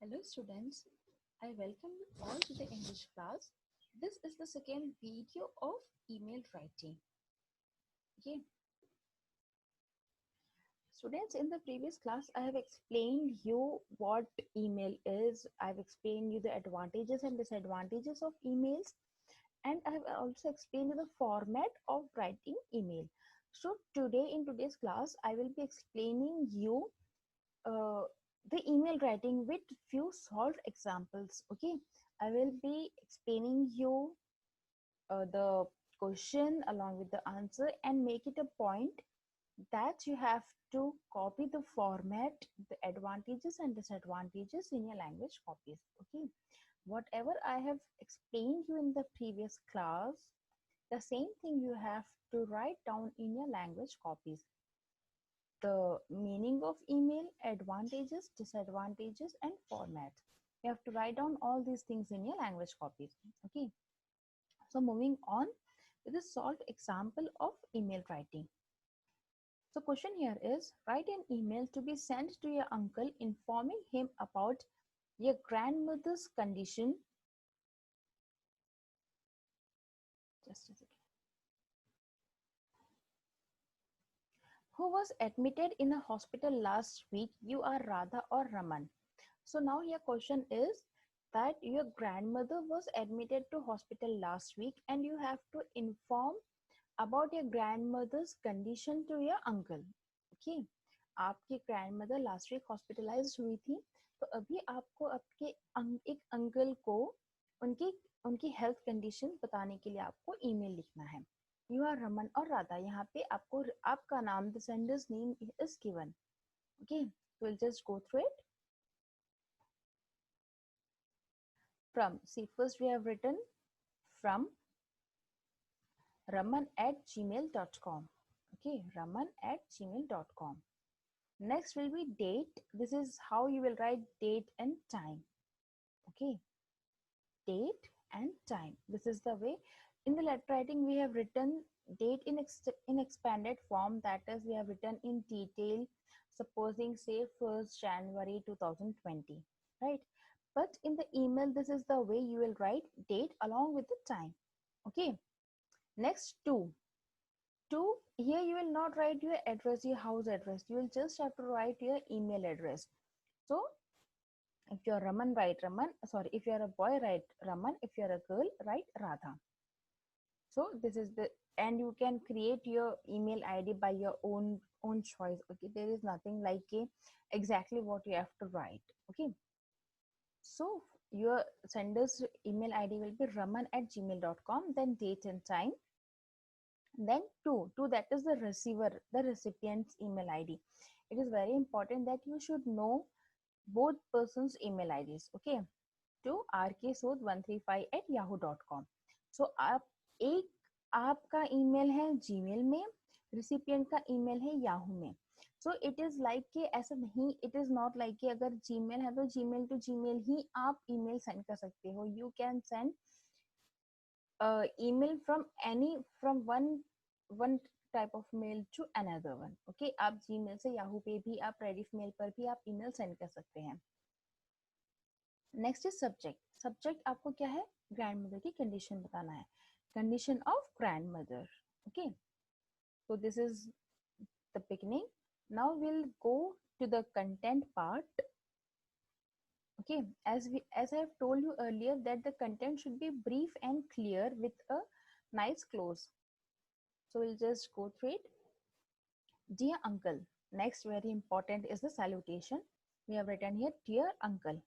Hello students, I welcome you all to the English class. This is the second video of email writing. Okay, students, in the previous class I have explained you what email is. I've explained you the advantages and disadvantages of emails, and I have also explained you the format of writing email. So today in today's class I will be explaining you uh, the email writing with few solved examples. Okay, I will be explaining you the question along with the answer and make it a point that you have to copy the format, the advantages and disadvantages in your language copies. Okay, whatever I have explained you in the previous class, the same thing you have to write down in your language copies. The meaning of email, advantages, disadvantages, and format. You have to write down all these things in your language copies. Okay. So moving on with a solved example of email writing. So question here is, write an email to be sent to your uncle informing him about your grandmother's condition. Just a second. Who was admitted in a hospital last week? You are Radha or Raman. So now your question is that your grandmother was admitted to hospital last week and you have to inform about your grandmother's condition to your uncle. Okay, आपकी grandmother last week hospitalized हुई थी, तो अभी आपको आपके एक uncle को उनकी उनकी health condition बताने के लिए आपको email लिखना है. You are Raman और राधा. यहाँ पे आपको आपका नाम, the sender's name is given. Okay, we'll just go through it. From, see, first we have written from raman@gmail.com. Okay, raman@gmail.com. Next will be date. This is how you will write date and time. Okay, date and time. This is the way. In the letter writing, we have written date in expanded form. That is, we have written in detail. Supposing say 1st January 2020, right? But in the email, this is the way you will write date along with the time. Okay. Next, two. Here you will not write your address, your house address. You will just have to write your email address. So if you're Raman, write Raman. Sorry, if you're a boy, write Raman. If you're a girl, write Radha. So this is the, and you can create your email ID by your own choice. Okay, there is nothing like exactly what you have to write. Okay, so your sender's email ID will be raman@gmail.com, then date and time. Then two, that is the receiver, the recipient's email ID. It is very important that you should know both persons' email IDs. Okay, to rksod135@yahoo.com. So आप एक आपका email है Gmail में, recipient का email है Yahoo में. So it is like कि ऐसा नहीं, it is not like कि अगर Gmail है तो Gmail to Gmail ही आप email send कर सकते हो. You can send email from one type of mail to another one. Okay, आप Gmail से Yahoo पे भी, आप Rediff mail पर भी आप email send कर सकते हैं. Next is subject. सब्जेक्ट आपको क्या है? ग्रैंडमदर की कंडीशन बताना है. Condition of grandmother. Okay, so this is the beginning. Now we'll go to the content part. Okay, as I have told you earlier that the content should be brief and clear with a nice close. So we'll just go through it. Dear uncle. Next, very important is the salutation. We have written here, dear uncle.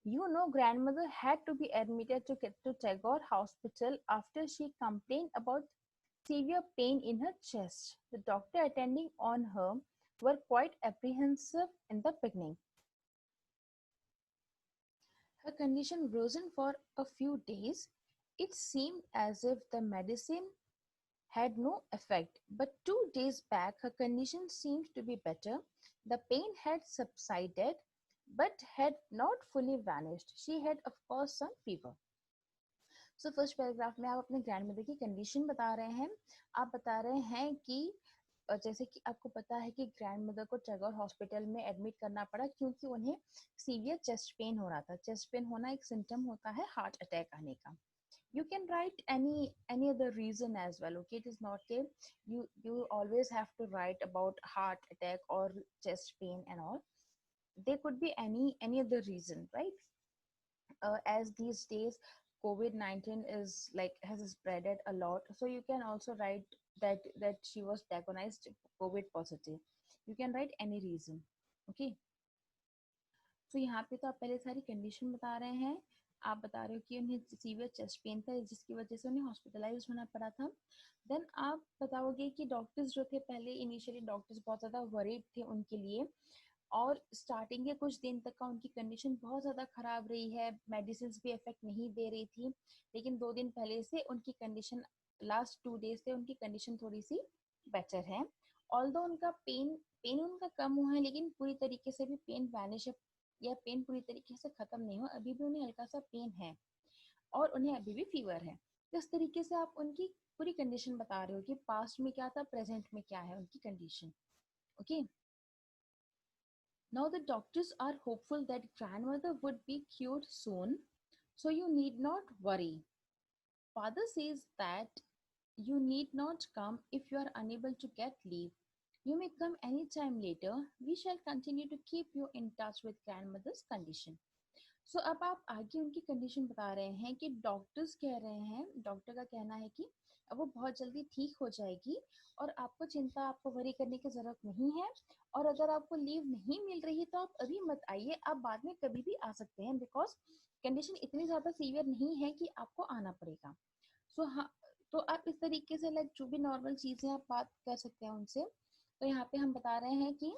You know, grandmother had to be admitted to Tagore Hospital after she complained about severe pain in her chest. The doctor attending on her were quite apprehensive in the beginning. Her condition worsened for a few days. It seemed as if the medicine had no effect, but 2 days back her condition seemed to be better. The pain had subsided but had not fully vanished. She had of course some fever. So first paragraph में आप अपने grandmother की condition बता रहे हैं. आप बता रहे हैं कि जैसे कि आपको पता है कि ग्रैंड मदर को टैगोर हॉस्पिटल में एडमिट करना पड़ा क्योंकि उन्हें सीवियर चेस्ट पेन हो रहा था। चेस्ट पेन होना एक सिम्टम होता है हार्ट अटैक आने का। You can write any other reason as well. Okay, it is not a you always have to write about heart attack or chest pain and all. There could be any other reason, right? As these days COVID-19 is like has spreaded a lot, so you can also write that she was diagnosed COVID positive. You can write any reason. Okay, तो यहाँ पे तो आप पहले सारी condition बता रहे हैं। आप बता रहे हो कि उन्हें सीवियर चेस्ट पेन था जिसकी वजह से उन्हें हॉस्पिटलाइज होना पड़ा था। देन आप बताओगे कि डॉक्टर्स जो थे पहले इनिशियली डॉक्टर्स बहुत ज़्यादा वरीड थे उनके लिए, और स्टार्टिंग के कुछ दिन तक का उनकी कंडीशन बहुत ज़्यादा ख़राब रही है, मेडिसिन भी इफेक्ट नहीं दे रही थी। लेकिन 2 दिन पहले से उनकी कंडीशन, लास्ट 2 डेज से उनकी कंडीशन थोड़ी सी बेटर है। ऑल्दो उनका पेन पेन उनका कम हुआ है, लेकिन पूरी तरीके से भी पेन वैनिश या पेन पूरी तरीके से खत्म नहीं हुआ, अभी भी उन्हें हल्का सा पेन है और उन्हें अभी भी फीवर है। तो इस तरीके से आप उनकी पूरी कंडीशन बता रहे हो कि पास्ट में क्या था, प्रेजेंट में क्या है उनकी condition. Okay, now the doctors are hopeful that grandmother would be cured soon, so you need not worry. Father says that you need not come if you are unable to get leave. You may come any time later. We shall continue to keep you in touch with grandmother's condition. So अब आप आगे उनकी condition बता रहे हैं कि doctors कह रहे हैं, डॉक्टर का कहना है कि अब वो बहुत जल्दी ठीक हो जाएगी और आपको चिंता, आपको वरी करने की ज़रूरत नहीं है। और अगर आपको लीव नहीं मिल रही तो आप अभी मत आइए, आप बाद में कभी भी आ सकते हैं, बिकॉज कंडीशन इतनी ज़्यादा सीवियर नहीं है कि आपको आना पड़ेगा। सो हाँ, तो आप इस तरीके से लाइक जो भी नॉर्मल चीज़ें आप बात कर सकते हैं उनसे। तो यहाँ पे हम बता रहे हैं कि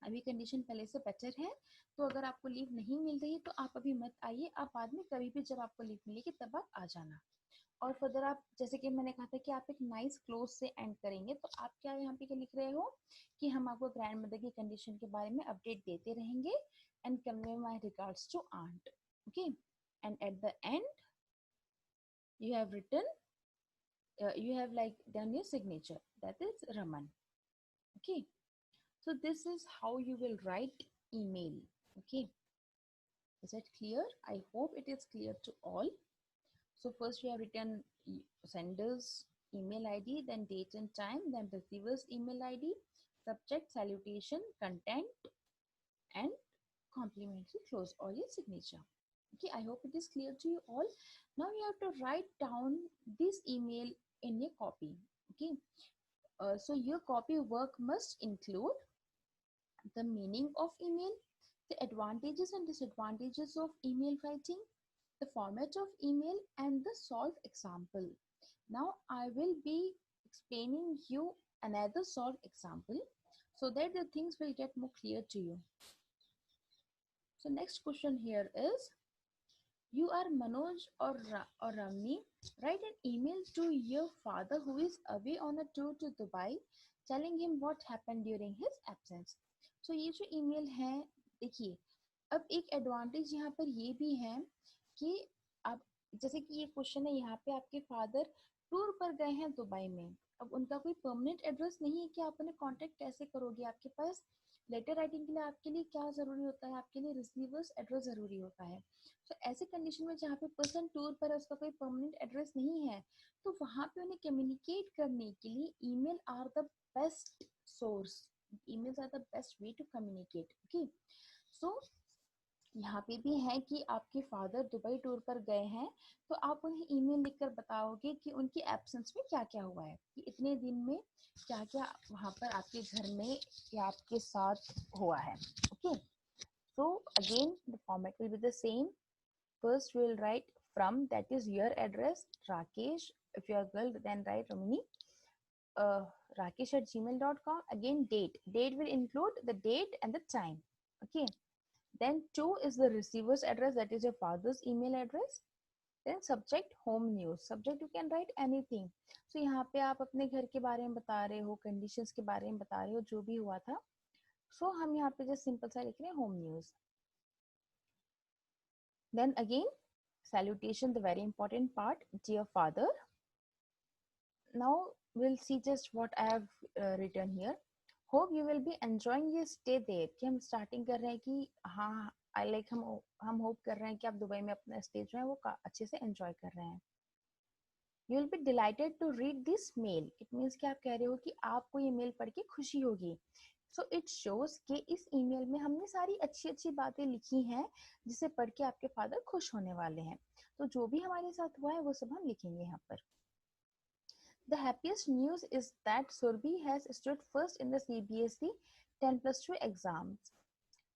अभी कंडीशन पहले से बेटर है, तो अगर आपको लीव नहीं मिल रही तो आप अभी मत आइए, आप बाद में कभी भी जब आपको लीव मिलेगी तब आप आ जाना। और फर्दर आप, जैसे कि मैंने कहा था कि आप एक नाइस क्लोज से एंड करेंगे, तो आप क्या यहाँ पे क्या लिख रहे हो कि हम आपको ग्रैंड मदर की कंडीशन के बारे में अपडेट देते रहेंगे and convey my regards to aunt. Okay, and at the end you have written you have like done your signature, that is Raman. Okay, so this is how you will write email. Okay, is that clear? I hope it is clear to all. So first you have written sender's email ID, then date and time, then receiver's email ID, subject, salutation, content, and complimentary close or your signature. Okay, I hope it is clear to you all. Now you have to write down this email in your copy. Okay, so your copy work must include the meaning of email, the advantages and disadvantages of email writing, the format of email, and the solved example. Now I will be explaining you another solved example so that the things will get more clear to you. So next question here is, you are Manoj or Ramni. Write an email to your father who is away on a tour to Dubai, telling him what happened during his absence. So ये जो email है, देखिए अब एक advantage यहाँ पर ये भी है कि आप, जैसे कि ये क्वेश्चन है, यहाँ पे आपके फादर टूर पर गए हैं दुबई में। अब उनका कोई परमानेंट एड्रेस नहीं है कि आप उन्हें कांटेक्ट कैसे करोगे। आपके पास लेटर राइटिंग के लिए आपके लिए क्या ज़रूरी होता है, आपके लिए रिसीवर्स एड्रेस ज़रूरी होता है। तो ऐसी कंडीशन में जहाँ पे पर्सन टूर पर है, उसका कोई परमानेंट एड्रेस नहीं है, तो वहाँ पे उन्हें कम्युनिकेट करने के लिए email are the best source. Emails are the best way to communicate. Okay, so यहाँ पे भी है कि आपके फादर दुबई टूर पर गए हैं, तो आप उन्हें ईमेल लिखकर बताओगे कि उनकी एब्सेंस में क्या क्या हुआ है, कि इतने दिन में क्या क्या वहाँ पर आपके घर में या आपके साथ हुआ है। Okay, so again the format will be the same. First we will write from, that is your address, Rakesh. If you are girl, then write Ramini, rakesh@gmail.com. Again date will include the date and the time. Okay, then 2 is the receiver's address, that is your father's email address. Then subject home news. Subject you can write anything. So यहाँ पे आप अपने घर के बारे में बता रहे हो, conditions के बारे में बता रहे हो, जो भी हुआ था। So हम यहाँ पे just simple सा लिख रहे हैं home news. Then again salutation, the very important part, dear father. Now we'll see just what I have written here. Hope you will be enjoying your stay there. कि हम starting कर रहे हैं कि हाँ, I like हम hope कर रहे हैं कि आप दुबई में अपना stay जो है वो अच्छे से enjoy कर रहे हैं. You will be delighted to read this mail. It means कि आप कह रहे हो कि आपको ये मेल पढ़ के खुशी होगी. So it shows कि इस ईमेल में हमने सारी अच्छी अच्छी बातें लिखी हैं जिसे पढ़ के आपके फादर खुश होने वाले हैं. तो जो भी हमारे साथ हुआ है वो सब हम लिखेंगे यहाँ पर. The happiest news is that Surbi has stood first in the CBSE 10+2 exams.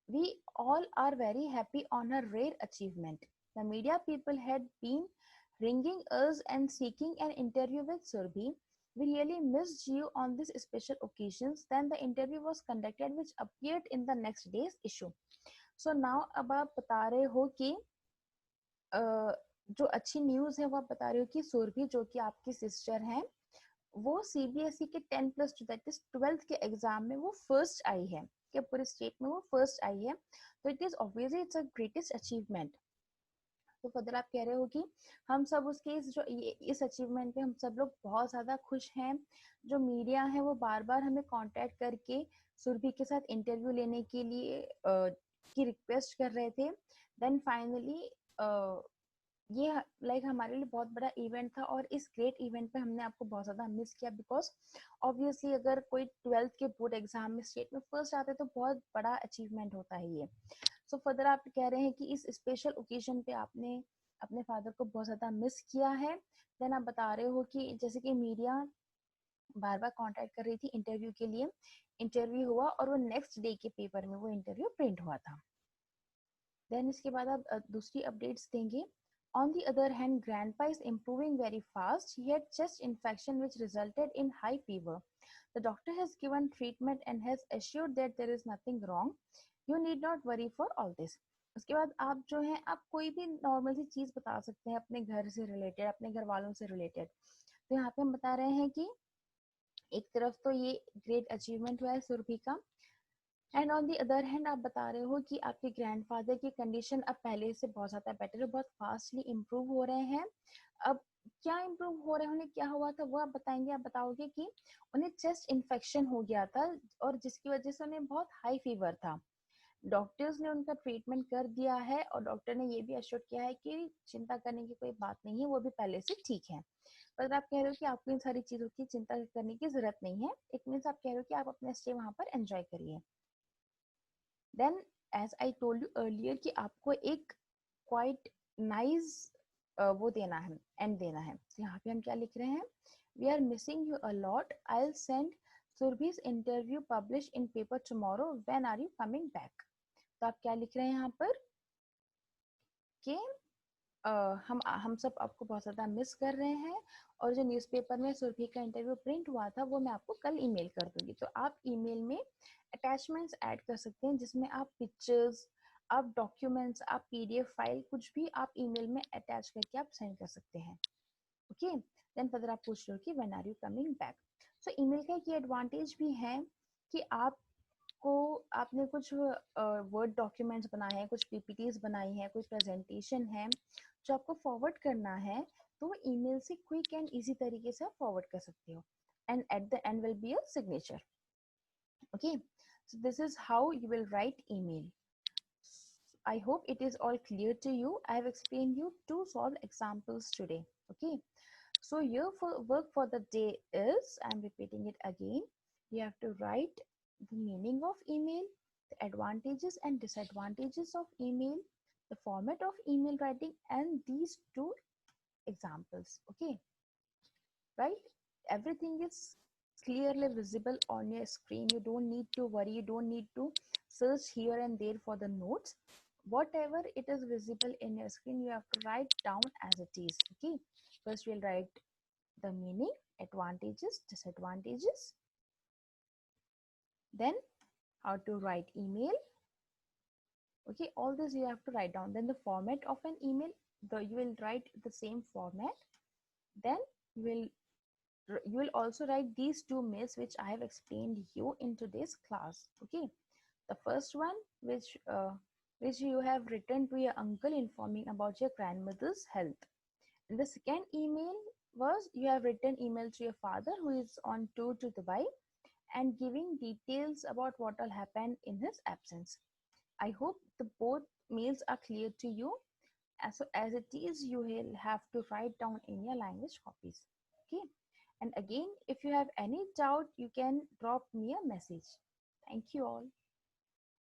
We all are very happy on her rare achievement. The media people had been ringing us and seeking an interview with Surbi. We really missed you on this special occasions. Then the interview was conducted, which appeared in the next day's issue. So now अब आप बता रहे हो कि जो अच्छी news है वो आप बता रहे हो कि सुरभि जो कि आपकी सिस्टर हैं वो सीबीएसई के 10+2 दैट इज 12th के एग्जाम में वो फर्स्ट आई है कि पूरे स्टेट में वो फर्स्ट आई है. तो it is obviously it's a greatest achievement. तो फर्दर आप कह रहे हो कि हम सब उसके इस अचीवमेंट पे हम सब लोग बहुत ज़्यादा खुश हैं. जो मीडिया है वो बार बार हमें कांटेक्ट करके सुरभि के साथ इंटरव्यू लेने के लिए की रिक्वेस्ट कर रहे थे. देन फाइनली ये लाइक हमारे लिए बहुत बड़ा इवेंट था और इस ग्रेट इवेंट पे हमने आपको बहुत ज़्यादा मिस किया बिकॉज ऑब्वियसली अगर कोई 12th के बोर्ड एग्जाम में स्टेट में फर्स्ट आते तो बहुत बड़ा अचीवमेंट होता है ये. सो फर्दर आप कह रहे हैं कि इस स्पेशल ओकेजन पे आपने अपने फादर को बहुत ज़्यादा मिस किया है. देन आप बता रहे हो कि जैसे कि मीडिया बार बार कॉन्टेक्ट कर रही थी इंटरव्यू के लिए. इंटरव्यू हुआ और वो नेक्स्ट डे के पेपर में वो इंटरव्यू प्रिंट हुआ था. देन इसके बाद आप दूसरी अपडेट्स देंगे. On the other hand, Grandpa is improving very fast. He had chest infection which resulted in high fever. The doctor has given treatment and has assured that there is nothing wrong. You need not worry for all this. उसके बाद आप जो है आप कोई भी normal सी चीज़ बता सकते हैं अपने घर से रिलेटेड, अपने घर वालों से रिलेटेड. तो यहाँ पे हम बता रहे हैं कि एक तरफ तो ये ग्रेट अचीवमेंट हुआ है सुरभि का and on the other hand आप बता रहे हो कि आपके ग्रैंडफादर की कंडीशन अब पहले से बहुत ज़्यादा बेटर है, बहुत फास्टली इम्प्रूव हो रहे हैं. अब क्या इम्प्रूव हो रहे हैं, उन्हें क्या हुआ था वो आप बताएंगे. आप बताओगे कि उन्हें चेस्ट इन्फेक्शन हो गया था और जिसकी वजह से उन्हें बहुत हाई फीवर था. डॉक्टर्स ने उनका ट्रीटमेंट कर दिया है और डॉक्टर ने ये भी अश्योर किया है कि चिंता करने की कोई बात नहीं है, वो भी पहले से ठीक है. पर आप कह रहे हो कि आपको इन सारी चीज़ों की चिंता करने की जरूरत नहीं है. इट मीन्स आप कह रहे हो कि आप अपना स्टे वहाँ पर एंजॉय करिए. Then as I told you earlier कि आपको एक क्वाइट नाइस वो देना है, एंड देना है. तो यहाँ पे हम क्या लिख रहे हैं. We are missing you a lot. I will send Surabhi's interview publish in paper tomorrow. When are you coming back. तो आप क्या लिख रहे हैं यहाँ पर कि हम सब आपको बहुत ज़्यादा मिस कर रहे हैं और जो न्यूज़पेपर में सुरभि का इंटरव्यू प्रिंट हुआ था वो मैं आपको कल ईमेल कर दूंगी. तो आप ईमेल में अटैचमेंट्स ऐड कर सकते हैं जिसमें आप पिक्चर्स, आप डॉक्यूमेंट्स, आप पीडीएफ फाइल कुछ भी आप ईमेल में अटैच करके आप सेंड कर सकते हैं. ओके. देन फर्दर आप पूछ रहे हो कि when are you coming back. So email का एक एडवांटेज भी है कि आपने कुछ वर्ड डॉक्यूमेंट्स बनाए हैं, कुछ पीपीटीज बनाई हैं, कुछ प्रेजेंटेशन है जो आपको फॉरवर्ड करना है तो ईमेल से क्विक एंड इजी तरीके से आप फॉरवर्ड कर सकते हो. And at the and will be a signature. Okay, so this is how you will write email. I hope it is all clear to you. I have explained you two solved examples today. Okay, so your work for the day is, I'm repeating it again, you have to write the meaning of email, the advantages and disadvantages of email, the format of email writing, and these two examples. Okay, right? Everything is clearly visible on your screen. You don't need to worry, you don't need to search here and there for the notes. Whatever it is visible in your screen, you have to write down as it is. Okay, first we'll write the meaning, advantages, disadvantages, then how to write email. Okay, all this you have to write down. Then the format of an email, you will write the same format. Then you will also write these two mails which I have explained you in today's class. Okay, the first one which you have written to your uncle informing about your grandmother's health. And the second email was you have written email to your father who is on tour to Dubai and giving details about what will happen in his absence. I hope the both mails are clear to you. As it is, you will have to write down in your language copies. Okay. And again, if you have any doubt, you can drop me a message. Thank you all.